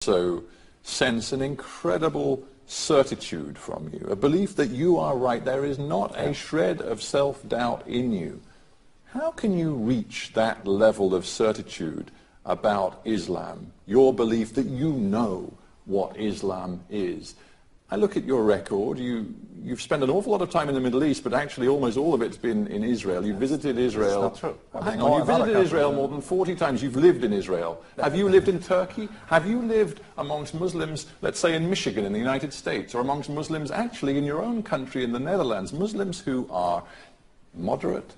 also sense an incredible certitude from you, a belief that you are right. There is not a shred of self-doubt in you. How can you reach that level of certitude about Islam, your belief that you know what Islam is? I look at your record. You've spent an awful lot of time in the Middle East, but actually almost all of it's been in Israel. You've visited Israel. That's not true. Well, hang on, you've visited Israel more than 40 times. You've lived in Israel. Have you lived in Turkey? Have you lived amongst Muslims, let's say in Michigan in the United States, or amongst Muslims actually in your own country in the Netherlands, Muslims who are moderate,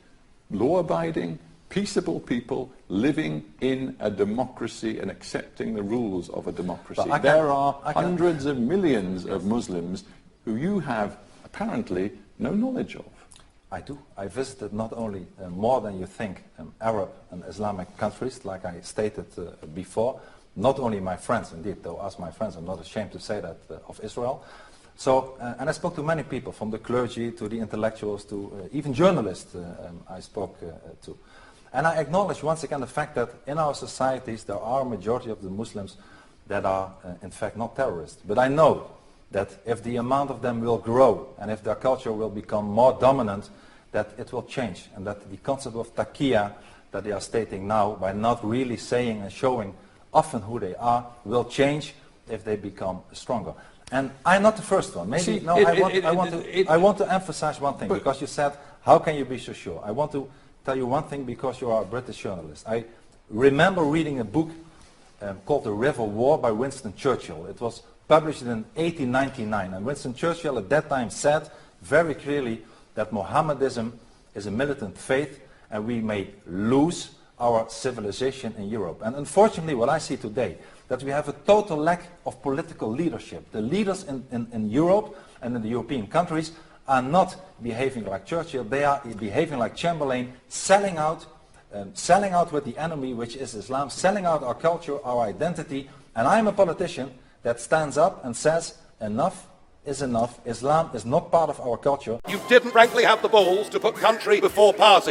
law-abiding, peaceable people living in a democracy and accepting the rules of a democracy? There are hundreds of millions of Muslims who you have apparently no knowledge of. I do. I visited not only more than you think Arab and Islamic countries, like I stated before, not only my friends, indeed, though ask my friends, I'm not ashamed to say that, of Israel. So, and I spoke to many people, from the clergy to the intellectuals to even journalists I spoke to. And I acknowledge once again the fact that in our societies there are a majority of the Muslims that are in fact not terrorists. But I know that if the amount of them will grow and if their culture will become more dominant, that it will change, and that the concept of taqiyya that they are stating now by not really saying and showing often who they are will change if they become stronger. And I'm not the first one. Maybe, no, I want to emphasize one thing, because you said, how can you be so sure? I want to tell you one thing, because you are a British journalist. I remember reading a book called The River War by Winston Churchill. It was published in 1899, and Winston Churchill at that time said very clearly that Mohammedanism is a militant faith and we may lose our civilization in Europe. And unfortunately what I see today, that we have a total lack of political leadership. The leaders in Europe and in the European countries are not behaving like Churchill, they are behaving like Chamberlain, selling out with the enemy, which is Islam, selling out our culture, our identity. And I'm a politician that stands up and says, enough is enough. Islam is not part of our culture. You didn't frankly have the balls to put country before party.